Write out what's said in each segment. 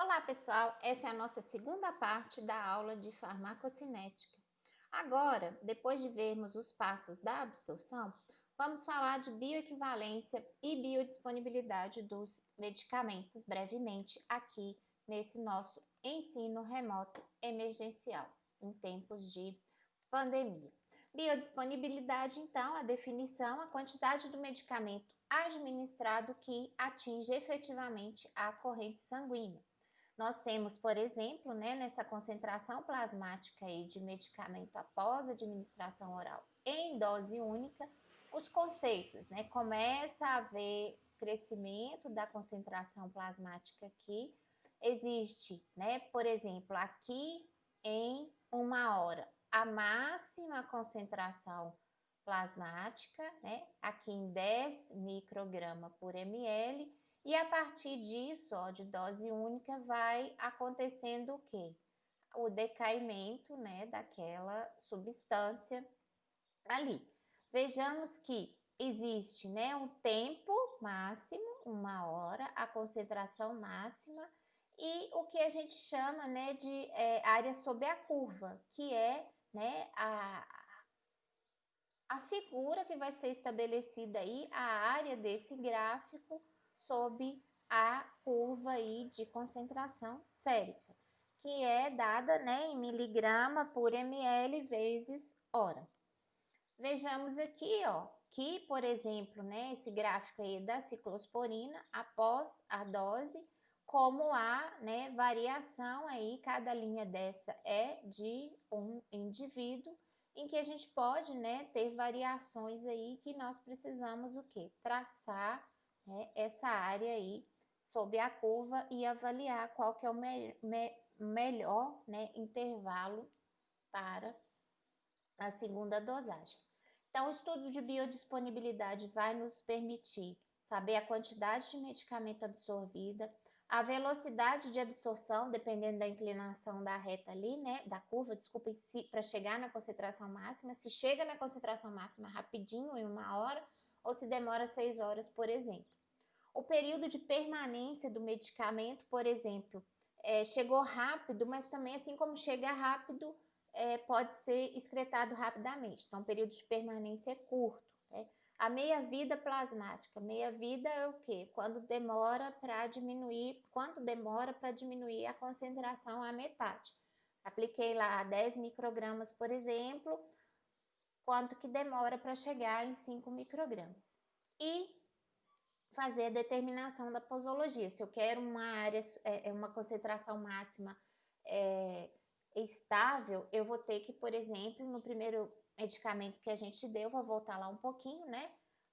Olá, pessoal! Essa é a nossa segunda parte da aula de farmacocinética. Agora, depois de vermos os passos da absorção, vamos falar de bioequivalência e biodisponibilidade dos medicamentos brevemente aqui nesse nosso ensino remoto emergencial em tempos de pandemia. Biodisponibilidade, então, a definição, a quantidade do medicamento administrado que atinge efetivamente a corrente sanguínea. Nós temos, por exemplo, nessa concentração plasmática aí de medicamento após administração oral em dose única, os conceitos, começa a haver crescimento da concentração plasmática aqui. Existe, por exemplo, aqui em 1 hora, a máxima concentração plasmática, aqui em 10 micrograma por ml, e a partir disso, de dose única, vai acontecendo o quê? O decaimento, daquela substância ali. Vejamos que existe, um tempo máximo, 1 hora, a concentração máxima, e o que a gente chama, de área sob a curva, que é, a figura que vai ser estabelecida aí, a área desse gráfico sob a curva aí de concentração sérica, que é dada, em miligrama por ml vezes hora. Vejamos aqui, que, por exemplo, esse gráfico aí da ciclosporina após a dose, como há, variação aí, cada linha dessa é de um indivíduo, em que a gente pode, ter variações aí que nós precisamos o quê? Traçar, essa área aí sob a curva e avaliar qual que é o melhor, intervalo para a segunda dosagem. Então, o estudo de biodisponibilidade vai nos permitir saber a quantidade de medicamento absorvida, a velocidade de absorção, dependendo da inclinação da reta ali, da curva, para chegar na concentração máxima, se chega na concentração máxima rapidinho, em 1 hora, ou se demora 6 horas, por exemplo. O período de permanência do medicamento, por exemplo, chegou rápido, mas também, assim como chega rápido, pode ser excretado rapidamente. Então, o período de permanência é curto. A meia-vida plasmática. Meia-vida é o quê? Quanto demora para diminuir a concentração à metade. Apliquei lá 10 microgramas, por exemplo, quanto que demora para chegar em 5 microgramas. E fazer a determinação da posologia. Se eu quero uma área, uma concentração máxima estável, eu vou ter que, por exemplo, no primeiro medicamento que a gente deu, vou voltar lá um pouquinho,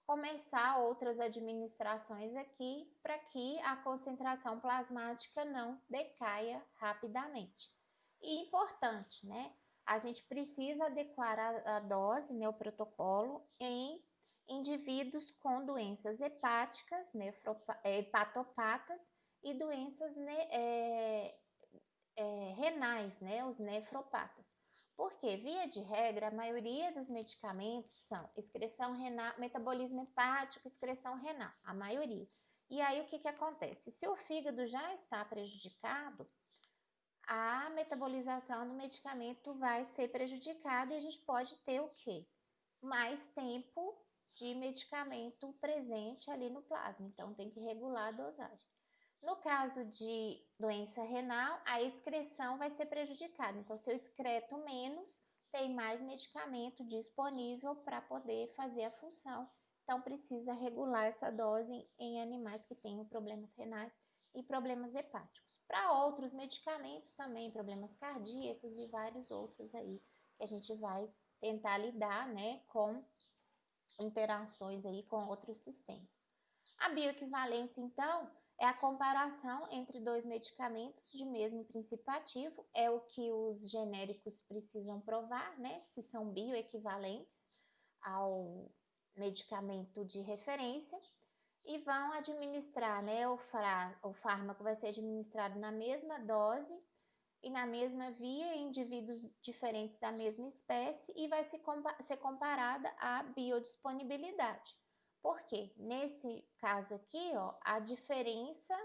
começar outras administrações aqui para que a concentração plasmática não decaia rapidamente. E importante, a gente precisa adequar a dose, o protocolo, em indivíduos com doenças hepáticas, hepatopatas e doenças renais, os nefropatas. Porque, via de regra, a maioria dos medicamentos são excreção renal, metabolismo hepático, excreção renal, a maioria. E aí, o que acontece? Se o fígado já está prejudicado, a metabolização do medicamento vai ser prejudicada e a gente pode ter o quê? Mais tempo de medicamento presente ali no plasma, então tem que regular a dosagem. No caso de doença renal, a excreção vai ser prejudicada. Então, se eu excreto menos, tem mais medicamento disponível para poder fazer a função. Então, precisa regular essa dose em animais que tenham problemas renais e problemas hepáticos. Para outros medicamentos também, problemas cardíacos e vários outros aí que a gente vai tentar lidar, com interações aí com outros sistemas. A bioequivalência, então, é a comparação entre dois medicamentos de mesmo princípio ativo, é o que os genéricos precisam provar, se são bioequivalentes ao medicamento de referência, e vão administrar, o fármaco vai ser administrado na mesma dose e na mesma via em indivíduos diferentes da mesma espécie e vai ser comparada à biodisponibilidade. Por quê? Nesse caso aqui, a diferença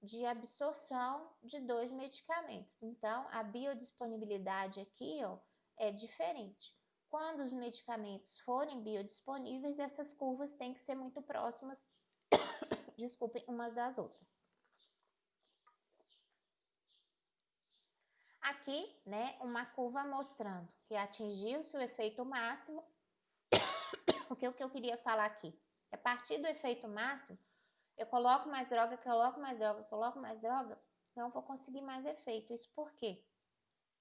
de absorção de 2 medicamentos. Então, a biodisponibilidade aqui, ó, é diferente. Quando os medicamentos forem biodisponíveis, essas curvas têm que ser muito próximas, desculpem, umas das outras. Aqui, né, uma curva mostrando que atingiu-se o efeito máximo. O que eu queria falar aqui? A partir do efeito máximo, eu coloco mais droga, não vou conseguir mais efeito. Isso por quê?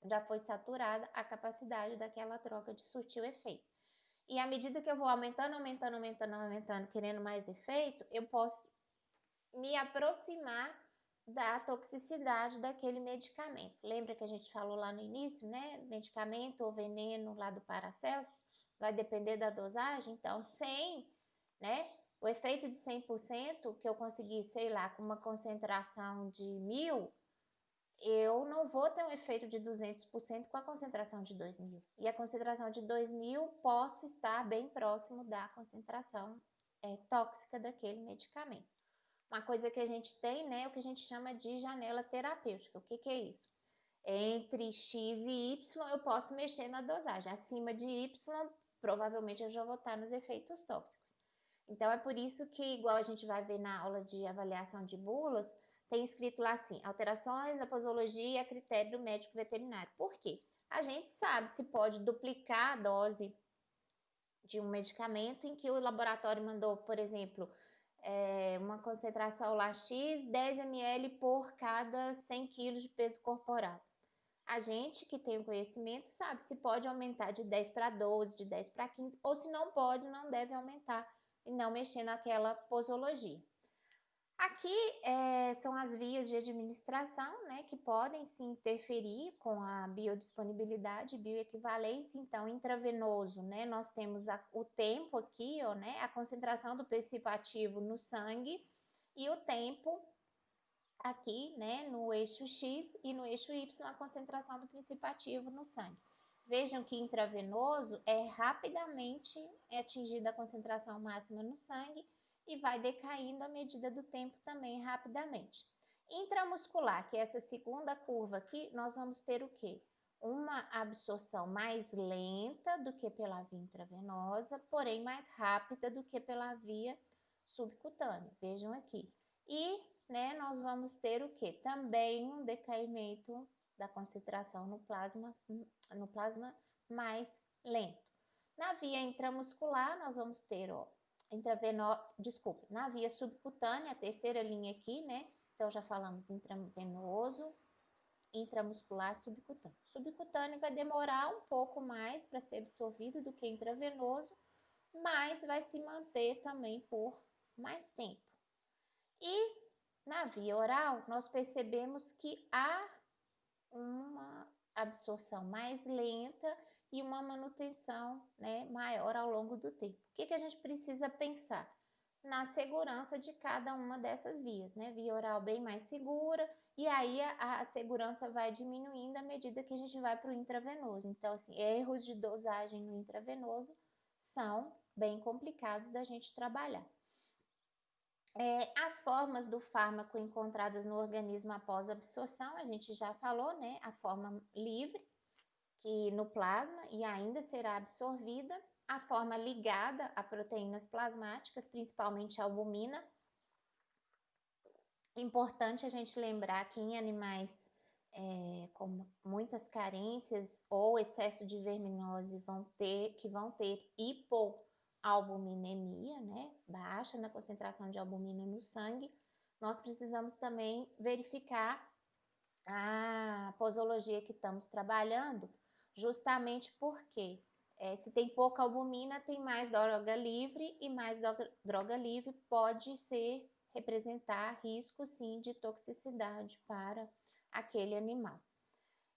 Já foi saturada a capacidade daquela droga de surtir o efeito. E à medida que eu vou aumentando, querendo mais efeito, eu posso me aproximar da toxicidade daquele medicamento. Lembra que a gente falou lá no início, né? Medicamento ou veneno lá do Paracelsus, vai depender da dosagem. Então, né? O efeito de 100% que eu consegui, sei lá, com uma concentração de 1000, eu não vou ter um efeito de 200% com a concentração de 2000. E a concentração de 2000 posso estar bem próximo da concentração tóxica daquele medicamento. Uma coisa que a gente tem, né, é o que a gente chama de janela terapêutica. O que é isso? Entre X e Y eu posso mexer na dosagem. Acima de Y, provavelmente eu já vou estar nos efeitos tóxicos. Então, é por isso que, igual a gente vai ver na aula de avaliação de bulas, tem escrito lá assim, alterações na posologia a critério do médico veterinário. Por quê? A gente sabe se pode duplicar a dose de um medicamento em que o laboratório mandou, por exemplo, uma concentração lá X, 10 ml por cada 100 kg de peso corporal. A gente que tem o conhecimento sabe se pode aumentar de 10 para 12, de 10 para 15, ou se não pode, não deve aumentar e não mexer naquela posologia. Aqui são as vias de administração, né, que podem se interferir com a biodisponibilidade, bioequivalência. Então, intravenoso, né, nós temos o tempo aqui, ó, né, a concentração do princípio ativo no sangue e o tempo aqui, né, no eixo X e no eixo Y, a concentração do princípio ativo no sangue. Vejam que intravenoso rapidamente atingida a concentração máxima no sangue e vai decaindo à medida do tempo também rapidamente. Intramuscular, que é essa segunda curva aqui, nós vamos ter o quê? Uma absorção mais lenta do que pela via intravenosa, porém mais rápida do que pela via subcutânea. Vejam aqui. E, né, nós vamos ter o quê? Também um decaimento da concentração no plasma mais lento. Na via intramuscular, nós vamos ter, ó, na via subcutânea, a terceira linha aqui, né? Então, já falamos intravenoso, intramuscular, subcutâneo. Subcutâneo vai demorar um pouco mais para ser absorvido do que intravenoso, mas vai se manter também por mais tempo. E na via oral, nós percebemos que há uma absorção mais lenta e uma manutenção, né, maior ao longo do tempo. O que a gente precisa pensar? Na segurança de cada uma dessas vias, né? Via oral bem mais segura, e aí a segurança vai diminuindo à medida que a gente vai para o intravenoso. Então, assim, erros de dosagem no intravenoso são bem complicados da gente trabalhar. As formas do fármaco encontradas no organismo após absorção, a gente já falou, né? A forma livre, que no plasma e ainda será absorvida, a forma ligada a proteínas plasmáticas, principalmente a albumina. Importante a gente lembrar que em animais com muitas carências ou excesso de verminose vão ter hipoalbuminemia, né? Baixa na concentração de albumina no sangue. Nós precisamos também verificar a posologia que estamos trabalhando, justamente porque se tem pouca albumina, tem mais droga livre, e mais droga livre pode representar risco, sim, de toxicidade para aquele animal.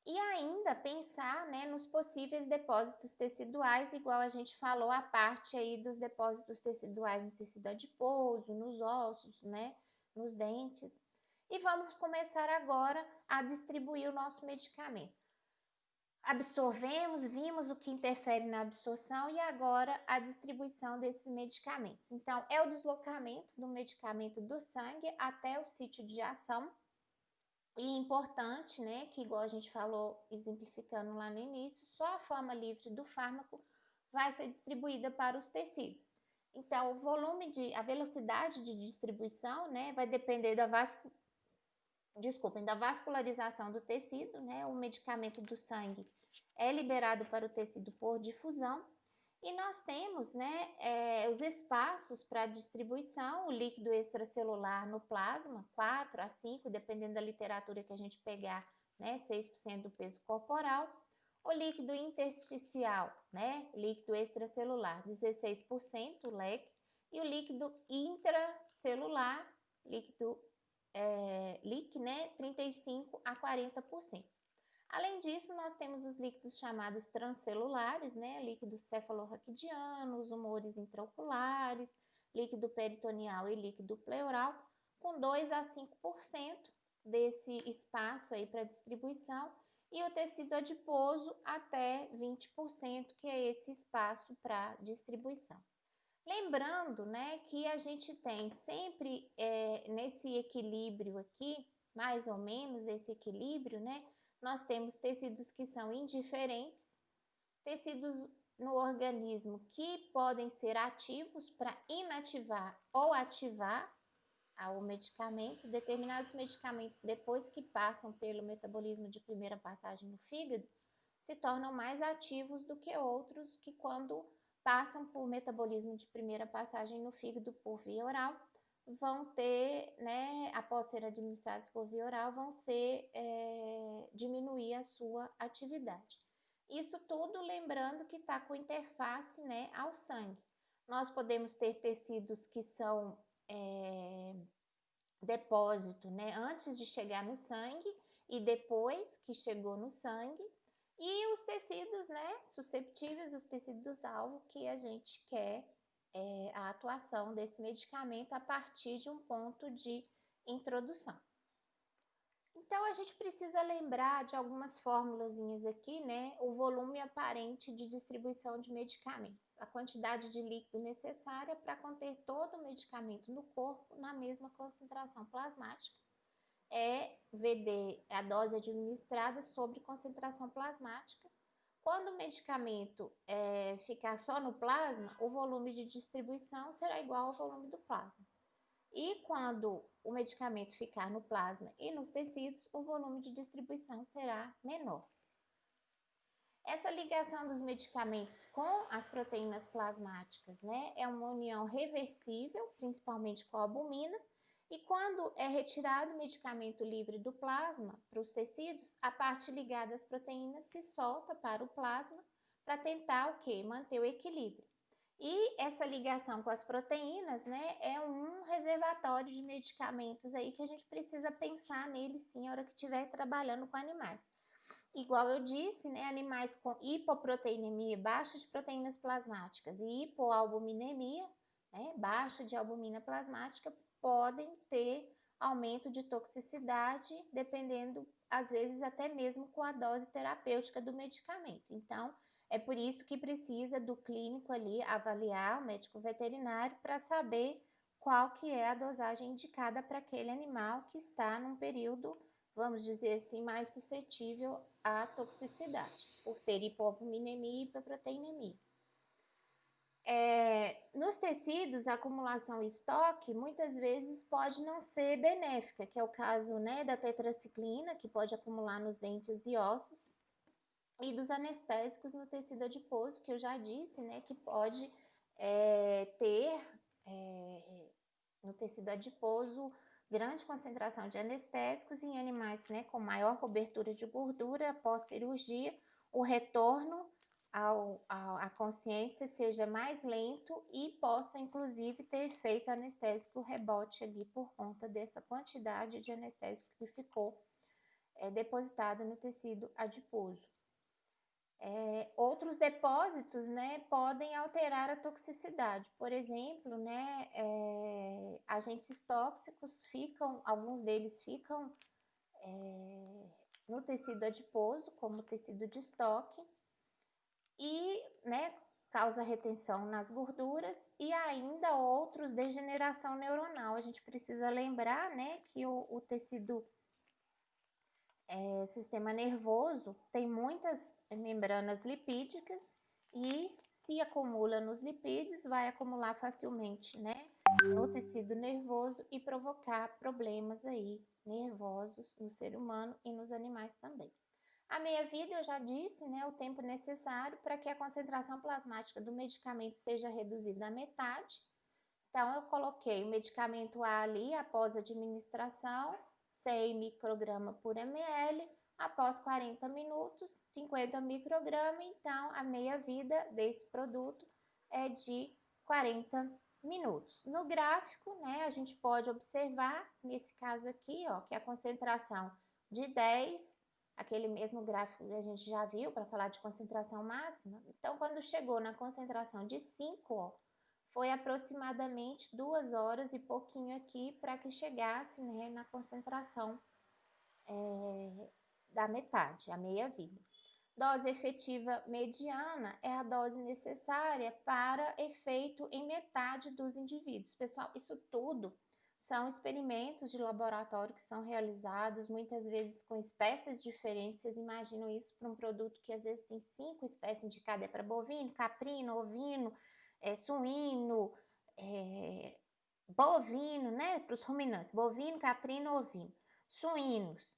E ainda pensar, né, nos possíveis depósitos teciduais, igual a gente falou, a parte aí dos depósitos teciduais no tecido adiposo, nos ossos, né, nos dentes. E vamos começar agora a distribuir o nosso medicamento. absorvemos, vimos o que interfere na absorção e agora a distribuição desses medicamentos. Então, é o deslocamento do medicamento do sangue até o sítio de ação. E importante, né, que igual a gente falou, exemplificando lá no início, só a forma livre do fármaco vai ser distribuída para os tecidos. Então, a velocidade de distribuição, né, vai depender da vascularização do tecido, né? O medicamento do sangue é liberado para o tecido por difusão. E nós temos, né, os espaços para distribuição, o líquido extracelular no plasma, 4 a 5, dependendo da literatura que a gente pegar, né, 6% do peso corporal. O líquido intersticial, né, o líquido extracelular, 16%, o leque. E o líquido intracelular, líquido LIC, né, 35 a 40%. Além disso, nós temos os líquidos chamados transcelulares, né, líquido cefalorraquidiano, os humores intraoculares, líquido peritoneal e líquido pleural, com 2 a 5% desse espaço aí para distribuição, e o tecido adiposo até 20%, que é esse espaço para distribuição. Lembrando, né, que a gente tem sempre nesse equilíbrio aqui, mais ou menos esse equilíbrio, né, nós temos tecidos que são indiferentes, tecidos no organismo que podem ser ativos para inativar ou ativar o medicamento. Determinados medicamentos, depois que passam pelo metabolismo de primeira passagem no fígado, se tornam mais ativos do que outros que quando passam por metabolismo de primeira passagem no fígado por via oral, vão ter, né, após ser administrados por via oral, vão diminuir a sua atividade. Isso tudo lembrando que está com interface, né, ao sangue. Nós podemos ter tecidos que são depósito, né, antes de chegar no sangue e depois que chegou no sangue, e os tecidos, né, susceptíveis, os tecidos-alvo, que a gente quer a atuação desse medicamento a partir de um ponto de introdução. Então, a gente precisa lembrar de algumas formulazinhas aqui, né? O volume aparente de distribuição de medicamentos, a quantidade de líquido necessária para conter todo o medicamento no corpo na mesma concentração plasmática. VD, a dose administrada sobre concentração plasmática. Quando o medicamento ficar só no plasma, o volume de distribuição será igual ao volume do plasma. E quando o medicamento ficar no plasma e nos tecidos, o volume de distribuição será menor. Essa ligação dos medicamentos com as proteínas plasmáticas, né, é uma união reversível, principalmente com a albumina, e quando é retirado o medicamento livre do plasma para os tecidos, a parte ligada às proteínas se solta para o plasma para tentar o quê? Manter o equilíbrio. E essa ligação com as proteínas, né, é um reservatório de medicamentos aí que a gente precisa pensar nele sim, a hora que estiver trabalhando com animais. Igual eu disse, né, animais com hipoproteinemia, baixa de proteínas plasmáticas, e hipoalbuminemia, né, baixa de albumina plasmática, podem ter aumento de toxicidade, dependendo, às vezes, até mesmo com a dose terapêutica do medicamento. Então, é por isso que precisa do clínico ali avaliar, o médico veterinário, para saber qual que é a dosagem indicada para aquele animal que está num período, vamos dizer assim, mais suscetível à toxicidade, por ter hipoalbuminemia e hipoproteinemia. Nos tecidos, a acumulação em estoque muitas vezes pode não ser benéfica, que é o caso, né, da tetraciclina, que pode acumular nos dentes e ossos, e dos anestésicos no tecido adiposo, que eu já disse, né, que pode ter no tecido adiposo grande concentração de anestésicos em animais, né, com maior cobertura de gordura após cirurgia, o retorno à consciência seja mais lento e possa, inclusive, ter efeito anestésico rebote ali por conta dessa quantidade de anestésico que ficou depositado no tecido adiposo. Outros depósitos, né, podem alterar a toxicidade. Por exemplo, né, agentes tóxicos alguns deles ficam no tecido adiposo, como tecido de estoque, e, né, causa retenção nas gorduras e ainda outros degeneração neuronal. A gente precisa lembrar, né, que o tecido, sistema nervoso tem muitas membranas lipídicas e se acumula nos lipídios, vai acumular facilmente, né, no tecido nervoso e provocar problemas aí nervosos no ser humano e nos animais também. A meia-vida, eu já disse, né, o tempo necessário para que a concentração plasmática do medicamento seja reduzida à metade. Então, eu coloquei o medicamento A ali após administração, 100 microgramas por ml, após 40 minutos, 50 microgramas, então a meia-vida desse produto é de 40 minutos. No gráfico, né, a gente pode observar, nesse caso aqui, ó, que a concentração de 10, aquele mesmo gráfico que a gente já viu para falar de concentração máxima. Então, quando chegou na concentração de 5, ó, foi aproximadamente 2 horas e pouquinho aqui para que chegasse, né, na concentração da metade, a meia-vida. Dose efetiva mediana é a dose necessária para efeito em metade dos indivíduos. Pessoal, isso tudo são experimentos de laboratório que são realizados, muitas vezes com espécies diferentes. Vocês imaginam isso para um produto que às vezes tem 5 espécies indicadas, é para bovino, caprino, ovino, suíno, bovino, né? Para os ruminantes, bovino, caprino, ovino. Suínos,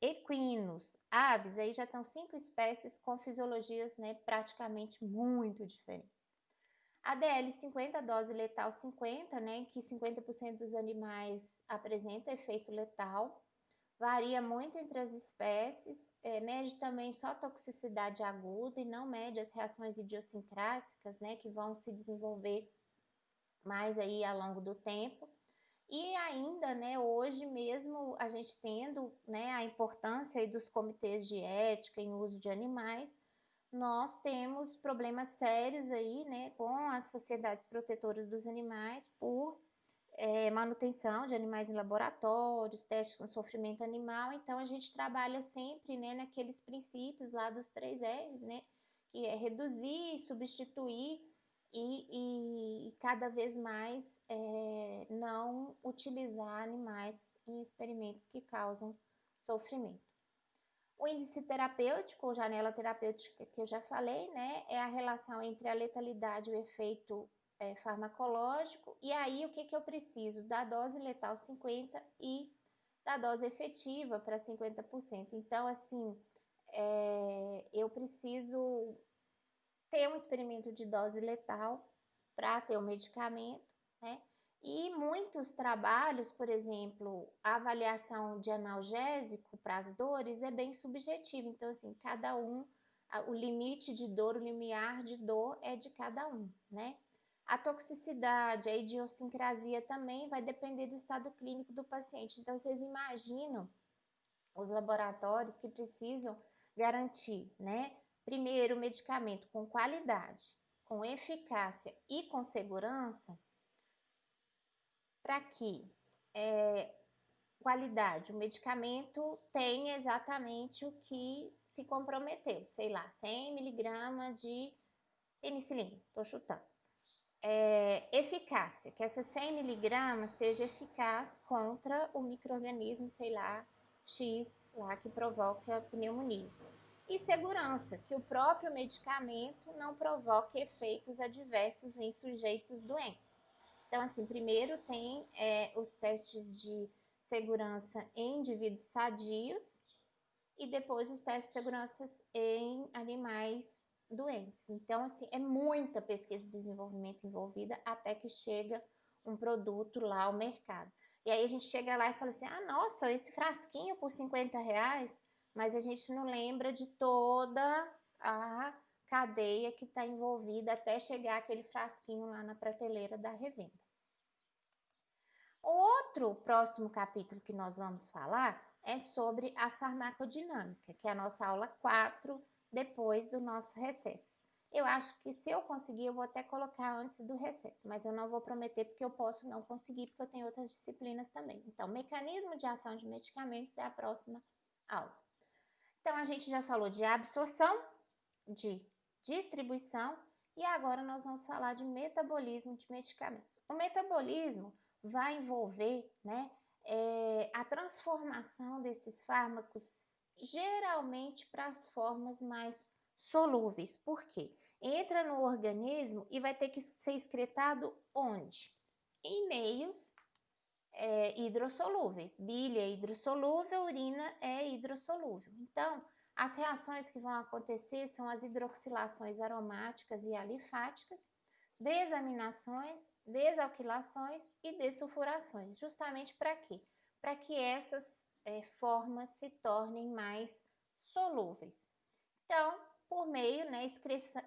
equinos, aves, aí já estão 5 espécies com fisiologias, né, praticamente muito diferentes. ADL 50, dose letal 50, né, que 50% dos animais apresentam efeito letal, varia muito entre as espécies, mede também só toxicidade aguda e não mede as reações idiosincráticas, né, que vão se desenvolver mais aí ao longo do tempo. E ainda, né, hoje mesmo a gente tendo, né, a importância aí dos comitês de ética em uso de animais, nós temos problemas sérios aí, né, com as sociedades protetoras dos animais por manutenção de animais em laboratórios, testes com sofrimento animal. Então a gente trabalha sempre, né, naqueles princípios lá dos 3 R's, né, que é reduzir, substituir e cada vez mais não utilizar animais em experimentos que causam sofrimento. O índice terapêutico, ou janela terapêutica que eu já falei, né, é a relação entre a letalidade e o efeito farmacológico. E aí, o que eu preciso? Da dose letal 50 e da dose efetiva para 50%. Então, assim, eu preciso ter um experimento de dose letal para ter o medicamento, né? E muitos trabalhos, por exemplo, a avaliação de analgésico para as dores é bem subjetiva. Então, assim, cada um, o limite de dor, o limiar de dor é de cada um, né? A toxicidade, a idiosincrasia também vai depender do estado clínico do paciente. Então, vocês imaginam os laboratórios que precisam garantir, né? Primeiro, medicamento com qualidade, com eficácia e com segurança, para que qualidade, o medicamento tenha exatamente o que se comprometeu, sei lá, 100 miligramas de penicilina, estou chutando. Eficácia, que essa 100 miligramas seja eficaz contra o micro-organismo, sei lá, X, lá que provoca pneumonia. E segurança, que o próprio medicamento não provoque efeitos adversos em sujeitos doentes. Então, assim, primeiro tem os testes de segurança em indivíduos sadios e depois os testes de segurança em animais doentes. Então, assim, é muita pesquisa e desenvolvimento envolvida até que chega um produto lá ao mercado. E aí a gente chega lá e fala assim, ah, nossa, esse frasquinho por R$50, mas a gente não lembra de toda a cadeia que está envolvida até chegar aquele frasquinho lá na prateleira da revenda. O outro próximo capítulo que nós vamos falar é sobre a farmacodinâmica, que é a nossa aula 4, depois do nosso recesso. Eu acho que se eu conseguir, eu vou até colocar antes do recesso, mas eu não vou prometer porque eu posso não conseguir, porque eu tenho outras disciplinas também. Então, mecanismo de ação de medicamentos é a próxima aula. Então, a gente já falou de absorção, de distribuição e agora nós vamos falar de metabolismo de medicamentos. O metabolismo vai envolver, né, a transformação desses fármacos geralmente para as formas mais solúveis. Por quê? Entra no organismo e vai ter que ser excretado onde? Em meios hidrossolúveis. Bile é hidrossolúvel, urina é hidrossolúvel. Então, as reações que vão acontecer são as hidroxilações aromáticas e alifáticas, desaminações, desalquilações e dessulfurações. Justamente para quê? Para que essas formas se tornem mais solúveis. Então, por meio, né,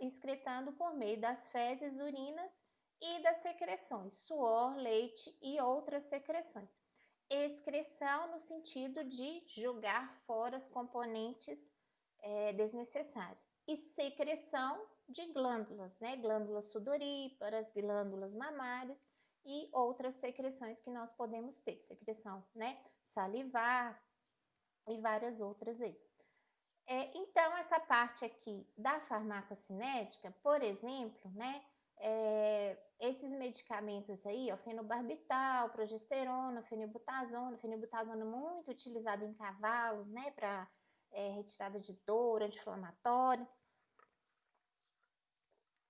excretando por meio das fezes, urinas e das secreções, suor, leite e outras secreções. Excreção no sentido de jogar fora os componentes desnecessários. E secreção de glândulas, né? Glândulas sudoríparas, glândulas mamárias e outras secreções que nós podemos ter. Secreção, né? Salivar e várias outras aí. Então, essa parte aqui da farmacocinética, por exemplo, né? Esses medicamentos aí, ó, fenobarbital, progesterona, fenilbutazona muito utilizado em cavalos, né, para retirada de dor, anti-inflamatório,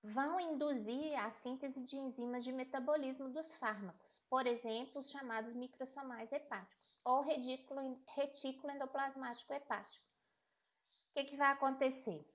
vão induzir a síntese de enzimas de metabolismo dos fármacos, por exemplo, os chamados microsomais hepáticos ou retículo endoplasmático hepático. O que vai acontecer?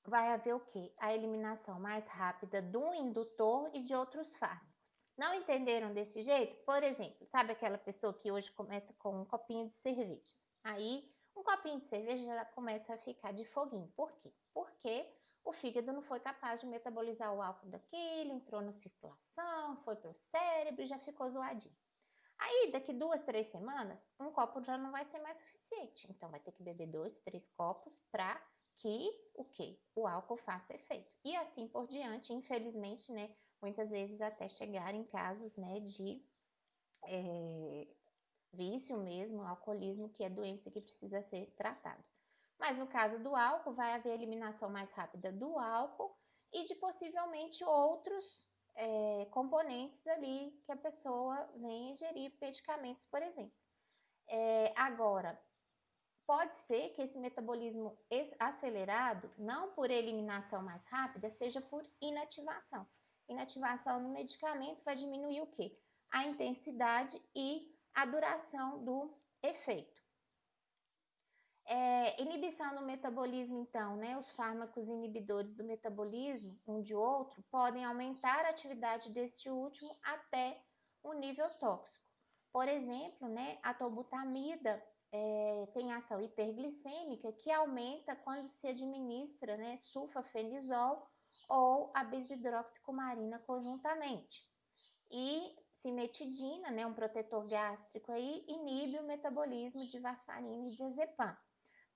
Vai haver o quê? A eliminação mais rápida do indutor e de outros fármacos. Não entenderam desse jeito? Por exemplo, sabe aquela pessoa que hoje começa com um copinho de cerveja? Aí, um copinho de cerveja já começa a ficar de foguinho. Por quê? Porque o fígado não foi capaz de metabolizar o álcool daquilo, entrou na circulação, foi para o cérebro e já ficou zoadinho. Aí, daqui 2, 3 semanas, um copo já não vai ser mais suficiente. Então, vai ter que beber 2, 3 copos para que o quê? O álcool faça efeito. E assim por diante, infelizmente, né? Muitas vezes até chegar em casos, né, de vício mesmo, alcoolismo, que é doença que precisa ser tratada. Mas no caso do álcool, vai haver eliminação mais rápida do álcool e de possivelmente outros componentes ali que a pessoa vem ingerir, medicamentos, por exemplo. Agora, pode ser que esse metabolismo acelerado, não por eliminação mais rápida, seja por inativação. Inativação no medicamento vai diminuir o quê? A intensidade e a duração do efeito. Inibição no metabolismo, então, né? Os fármacos inibidores do metabolismo, um de outro, podem aumentar a atividade deste último até o nível tóxico. Por exemplo, né, a tolbutamida tem ação hiperglicêmica que aumenta quando se administra, né, sulfafenizol ou a besidroxicumarina conjuntamente. E cimetidina, né, um protetor gástrico aí, inibe o metabolismo de varfarina e diazepam.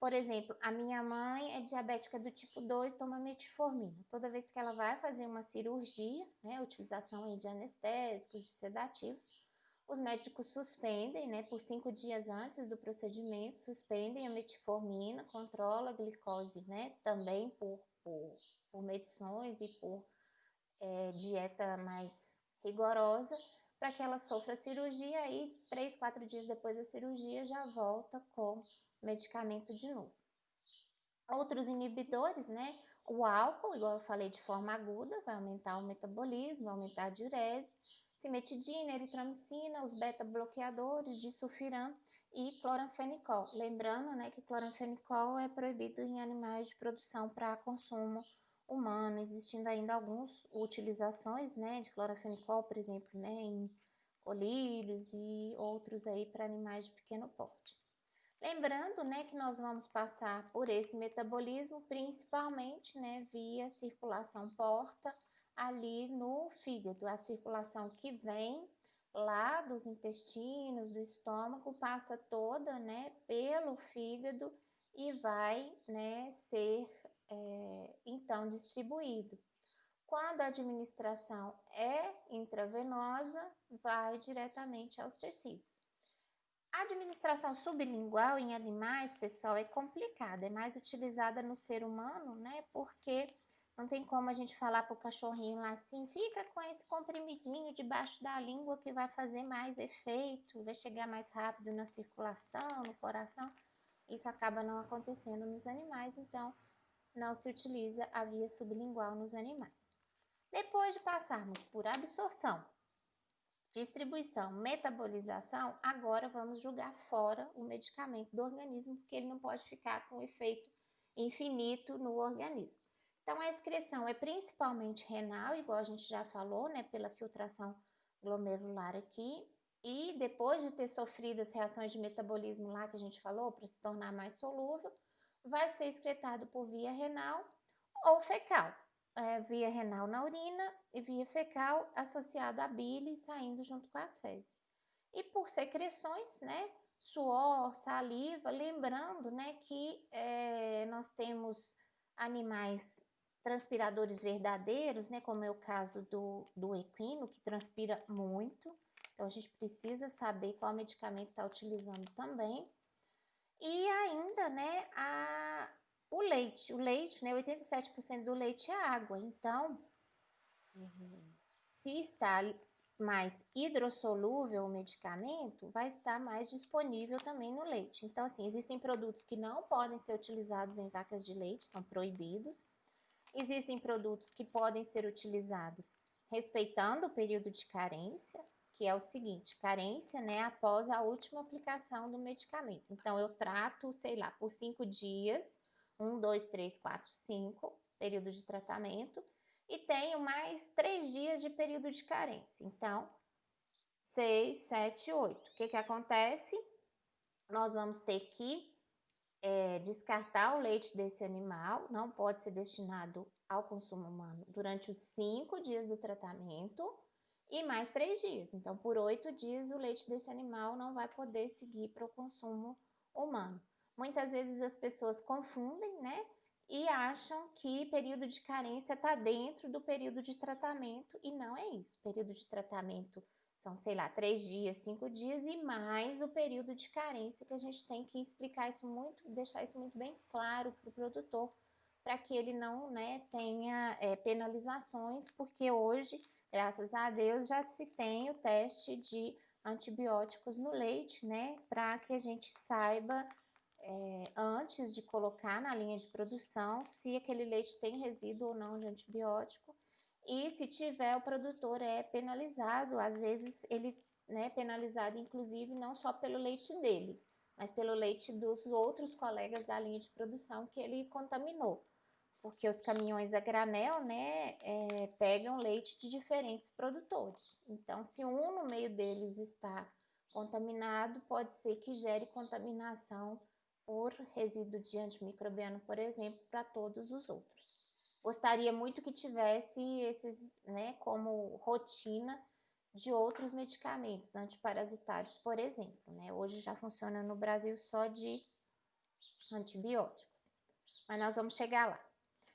Por exemplo, a minha mãe é diabética do tipo 2, toma metformina. Toda vez que ela vai fazer uma cirurgia, né, utilização aí de anestésicos, de sedativos, os médicos suspendem, né, por 5 dias antes do procedimento, suspendem a metformina, controla a glicose, né, também por medições e por dieta mais rigorosa, para que ela sofra a cirurgia e 3, 4 dias depois da cirurgia já volta com medicamento de novo. Outros inibidores, né? O álcool, igual eu falei, de forma aguda, vai aumentar o metabolismo, vai aumentar a diurese. Cimetidina, eritromicina, os beta-bloqueadores, disulfiram e cloranfenicol. Lembrando, né, que cloranfenicol é proibido em animais de produção para consumo humano, existindo ainda algumas utilizações, né, de cloranfenicol, por exemplo, né, em colírios e outros aí para animais de pequeno porte. Lembrando, né, que nós vamos passar por esse metabolismo principalmente, né, via circulação porta ali no fígado. A circulação que vem lá dos intestinos, do estômago, passa toda, né, pelo fígado e vai, né, ser então distribuído. Quando a administração é intravenosa, vai diretamente aos tecidos. A administração sublingual em animais, pessoal, é complicada, é mais utilizada no ser humano, né? Porque não tem como a gente falar para o cachorrinho lá assim, fica com esse comprimidinho debaixo da língua que vai fazer mais efeito, vai chegar mais rápido na circulação, no coração. Isso acaba não acontecendo nos animais, então não se utiliza a via sublingual nos animais. Depois de passarmos por absorção, distribuição, metabolização, agora vamos jogar fora o medicamento do organismo, porque ele não pode ficar com efeito infinito no organismo. Então, a excreção é principalmente renal, igual a gente já falou, né, pela filtração glomerular aqui, e depois de ter sofrido as reações de metabolismo lá que a gente falou, para se tornar mais solúvel, vai ser excretado por via renal ou fecal. Via renal na urina e via fecal associado à bile saindo junto com as fezes. E por secreções, né, suor, saliva, lembrando, né, que nós temos animais transpiradores verdadeiros, né, como é o caso do equino, que transpira muito. Então, a gente precisa saber qual medicamento está utilizando também. E ainda, né, o leite, né, 87% do leite é água. Então, se está mais hidrossolúvel o medicamento, vai estar mais disponível também no leite. Então, assim, existem produtos que não podem ser utilizados em vacas de leite, são proibidos. Existem produtos que podem ser utilizados respeitando o período de carência, que é o seguinte, carência, né, após a última aplicação do medicamento. Então, eu trato, sei lá, por 5 dias, 1, 2, 3, 4, 5, período de tratamento, e tenho mais 3 dias de período de carência. Então, 6, 7, 8. O que acontece? Nós vamos ter que descartar o leite desse animal, não pode ser destinado ao consumo humano durante os 5 dias do tratamento e mais 3 dias. Então, por 8 dias, o leite desse animal não vai poder seguir para o consumo humano. Muitas vezes as pessoas confundem, né? E acham que período de carência está dentro do período de tratamento e não é isso. Período de tratamento são, sei lá, 3 dias, 5 dias e mais o período de carência, que a gente tem que explicar isso muito, deixar isso muito bem claro para o produtor, para que ele não, né, tenha penalizações, porque hoje, graças a Deus, já se tem o teste de antibióticos no leite, né, para que a gente saiba antes de colocar na linha de produção se aquele leite tem resíduo ou não de antibiótico. E se tiver, o produtor é penalizado, às vezes ele é penalizado inclusive não só pelo leite dele, mas pelo leite dos outros colegas da linha de produção que ele contaminou. Porque os caminhões a granel, né, pegam leite de diferentes produtores. Então, se um no meio deles está contaminado, pode ser que gere contaminação por resíduo de antimicrobiano, por exemplo, para todos os outros. Gostaria muito que tivesse esses, né, como rotina de outros medicamentos antiparasitários, por exemplo, né? Hoje já funciona no Brasil só de antibióticos, mas nós vamos chegar lá.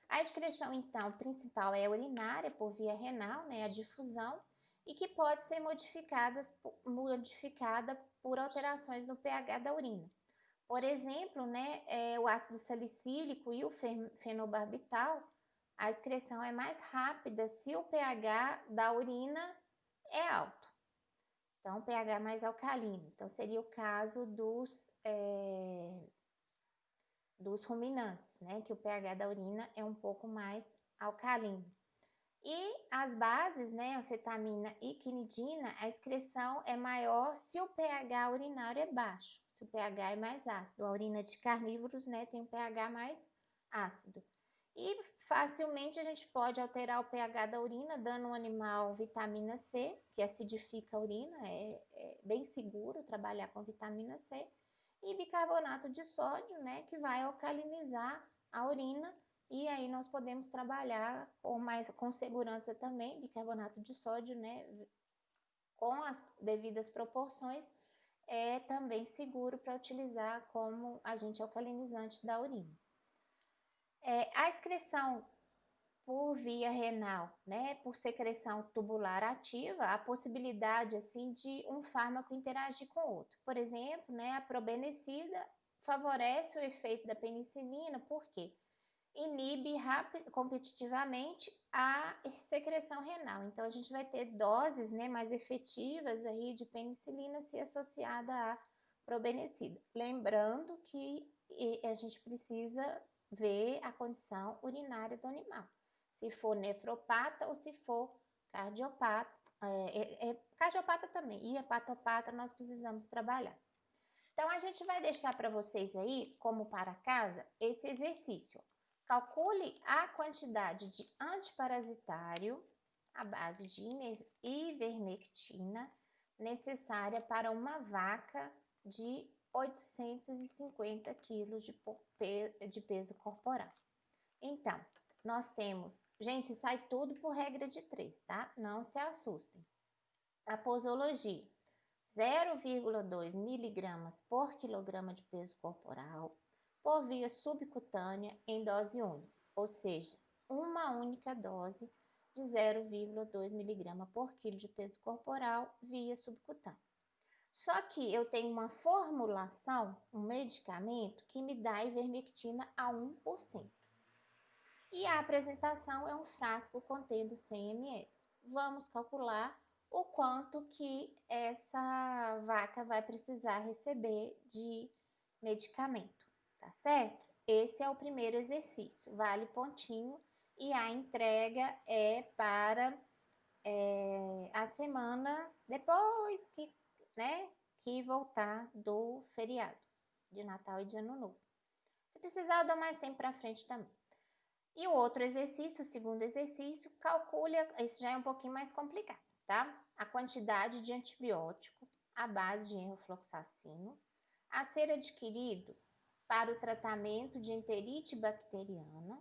A excreção, então, principal é urinária por via renal, né, a difusão, e que pode ser modificada por alterações no pH da urina. Por exemplo, né, o ácido salicílico e o fenobarbital, a excreção é mais rápida se o pH da urina é alto. Então, pH mais alcalino. Então, seria o caso dos ruminantes, né, que o pH da urina é um pouco mais alcalino. E as bases, né, anfetamina e quinidina, a excreção é maior se o pH urinário é baixo, se o pH é mais ácido. A urina de carnívoros, né, tem um pH mais ácido. E facilmente a gente pode alterar o pH da urina dando ao animal vitamina C, que acidifica a urina, é bem seguro trabalhar com vitamina C, e bicarbonato de sódio, né, que vai alcalinizar a urina. E aí nós podemos trabalhar com segurança também, bicarbonato de sódio, né, com as devidas proporções, é também seguro para utilizar como agente alcalinizante da urina. A excreção por via renal, né, por secreção tubular ativa, a possibilidade assim de um fármaco interagir com outro. Por exemplo, né, a probenecida favorece o efeito da penicilina, porque inibe competitivamente a secreção renal. Então, a gente vai ter doses, né, mais efetivas aí de penicilina se associada à probenecida. Lembrando que a gente precisa ver a condição urinária do animal. Se for nefropata ou se for cardiopata. Cardiopata também, e hepatopata nós precisamos trabalhar. Então, a gente vai deixar para vocês aí, como para casa, esse exercício. Calcule a quantidade de antiparasitário à base de ivermectina necessária para uma vaca de 850 quilos de peso corporal. Então, nós temos... Gente, sai tudo por regra de 3, tá? Não se assustem. A posologia, 0,2 miligramas por quilograma de peso corporal, por via subcutânea em dose única, ou seja, uma única dose de 0,2 miligrama por quilo de peso corporal via subcutânea. Só que eu tenho uma formulação, um medicamento, que me dá ivermectina a 1%. E a apresentação é um frasco contendo 100 ml. Vamos calcular o quanto que essa vaca vai precisar receber de medicamento, tá certo? Esse é o primeiro exercício, vale pontinho, e a entrega é para a semana depois que voltar do feriado de Natal e de Ano Novo. Se precisar, eu dou mais tempo para frente também. E o outro exercício, o segundo exercício, calcule, esse já é um pouquinho mais complicado, tá? A quantidade de antibiótico à base de enrofloxacino a ser adquirido para o tratamento de enterite bacteriana,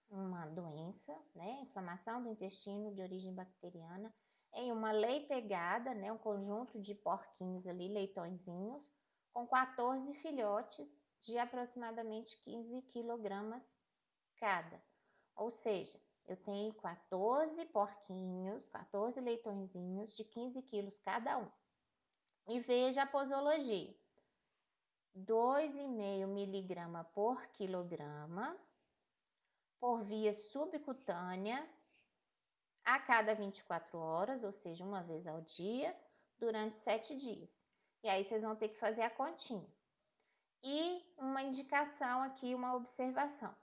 uma doença, né? Inflamação do intestino de origem bacteriana, em uma leitegada, né? Um conjunto de porquinhos ali, leitõezinhos, com 14 filhotes de aproximadamente 15 quilogramas cada. Ou seja, eu tenho 14 porquinhos, 14 leitõezinhos de 15 quilos cada um. E veja a posologia. 2,5 miligrama por quilograma por via subcutânea a cada 24 horas, ou seja, uma vez ao dia, durante 7 dias. E aí vocês vão ter que fazer a continha. E uma indicação aqui, uma observação.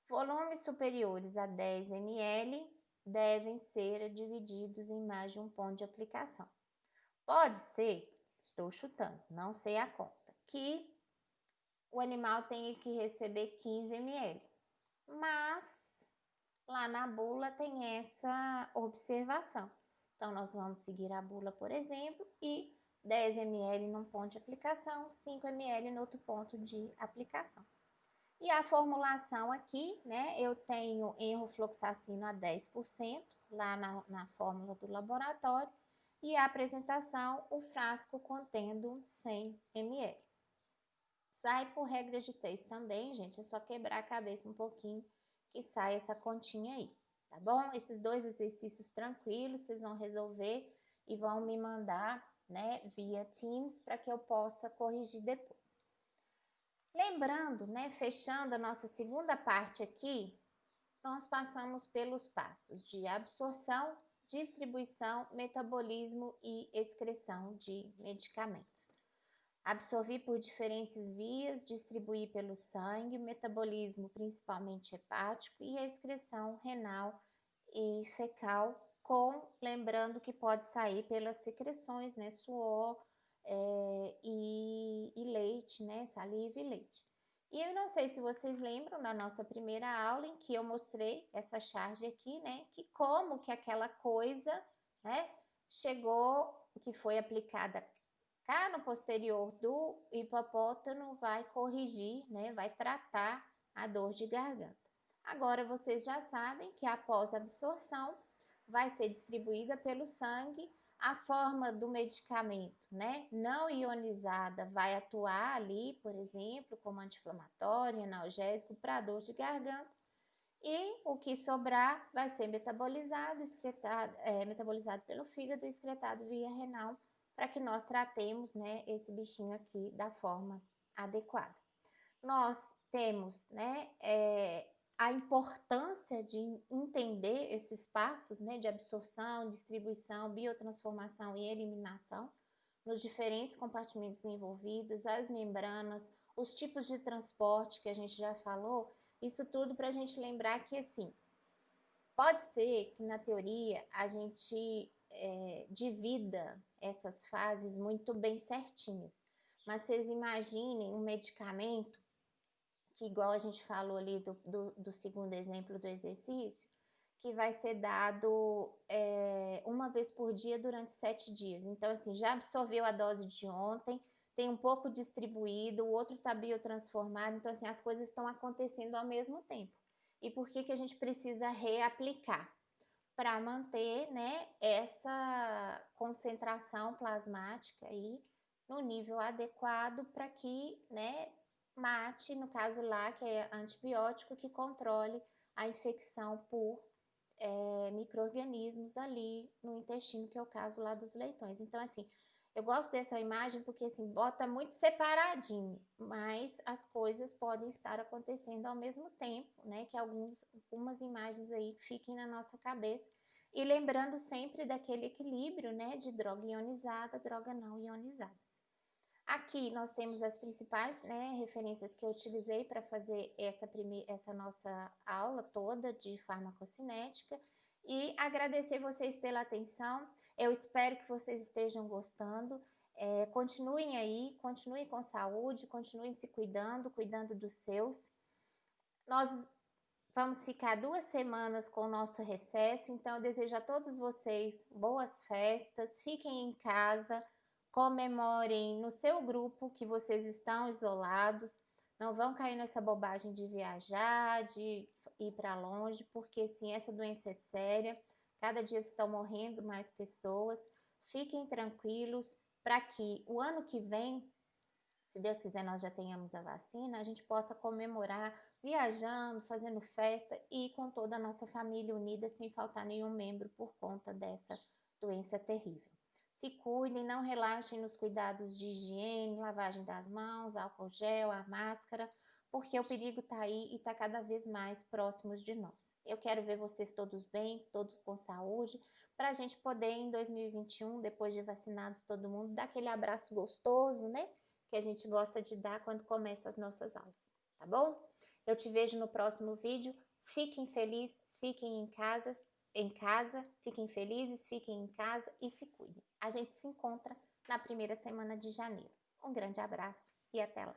Volumes superiores a 10 ml devem ser divididos em mais de um ponto de aplicação. Pode ser, estou chutando, não sei a conta, que o animal tenha que receber 15 ml. Mas lá na bula tem essa observação. Então, nós vamos seguir a bula, por exemplo, e 10 ml num ponto de aplicação, 5 ml no outro ponto de aplicação. E a formulação aqui, né, eu tenho enrofloxacino a 10%, lá na fórmula do laboratório, e a apresentação, o frasco contendo 100 ml. Sai por regra de 3 também, gente, é só quebrar a cabeça um pouquinho que sai essa continha aí, tá bom? Esses dois exercícios tranquilos, vocês vão resolver e vão me mandar, né, via Teams para que eu possa corrigir depois. Lembrando, né, fechando a nossa segunda parte aqui, nós passamos pelos passos de absorção, distribuição, metabolismo e excreção de medicamentos. Absorver por diferentes vias, distribuir pelo sangue, metabolismo principalmente hepático e a excreção renal e fecal, lembrando que pode sair pelas secreções, né, suor, e leite, né? Saliva e leite. E eu não sei se vocês lembram na nossa primeira aula em que eu mostrei essa charge aqui, né? Que como que aquela coisa, né? Chegou, que foi aplicada cá no posterior do hipopótamo, vai corrigir, né? Vai tratar a dor de garganta. Agora vocês já sabem que após a absorção vai ser distribuída pelo sangue. A forma do medicamento, né, não ionizada vai atuar ali, por exemplo, como anti-inflamatório, analgésico para dor de garganta. e o que sobrar vai ser metabolizado, metabolizado pelo fígado e excretado via renal, para que nós tratemos, né, esse bichinho aqui da forma adequada. Nós temos, né, a importância de entender esses passos, né, de absorção, distribuição, biotransformação e eliminação nos diferentes compartimentos envolvidos, as membranas, os tipos de transporte que a gente já falou, isso tudo para a gente lembrar que, assim, pode ser que na teoria a gente divida essas fases muito bem certinhas, mas vocês imaginem um medicamento que, igual a gente falou ali do segundo exemplo do exercício, que vai ser dado uma vez por dia durante 7 dias. Então, assim, já absorveu a dose de ontem, tem um pouco distribuído, o outro está biotransformado, então, assim, as coisas estão acontecendo ao mesmo tempo. E por que que a gente precisa reaplicar? Para manter, né, essa concentração plasmática aí no nível adequado para que, né, mate, no caso lá, que é antibiótico, que controle a infecção por micro-organismos ali no intestino, que é o caso lá dos leitões. Então, assim, eu gosto dessa imagem porque, assim, bota muito separadinho, mas as coisas podem estar acontecendo ao mesmo tempo, né? Que algumas imagens aí fiquem na nossa cabeça. E lembrando sempre daquele equilíbrio, né? De droga ionizada, droga não ionizada. Aqui nós temos as principais, né, referências que eu utilizei para fazer essa nossa aula toda de farmacocinética e agradecer vocês pela atenção. Eu espero que vocês estejam gostando. Continuem aí, continuem com saúde, continuem se cuidando dos seus. Nós vamos ficar 2 semanas com o nosso recesso, então eu desejo a todos vocês boas festas, fiquem em casa, comemorem no seu grupo que vocês estão isolados, não vão cair nessa bobagem de viajar, de ir para longe, porque sim, essa doença é séria, cada dia estão morrendo mais pessoas. Fiquem tranquilos para que o ano que vem, se Deus quiser, nós já tenhamos a vacina, a gente possa comemorar viajando, fazendo festa e com toda a nossa família unida, sem faltar nenhum membro por conta dessa doença terrível. Se cuidem, não relaxem nos cuidados de higiene, lavagem das mãos, álcool gel, a máscara, porque o perigo está aí e está cada vez mais próximos de nós. Eu quero ver vocês todos bem, todos com saúde, para a gente poder em 2021, depois de vacinados todo mundo, dar aquele abraço gostoso, né? Que a gente gosta de dar quando começa as nossas aulas, tá bom? Eu te vejo no próximo vídeo. Fiquem felizes, fiquem em casa, fiquem felizes, fiquem em casa e se cuidem. A gente se encontra na primeira semana de janeiro. Um grande abraço e até lá!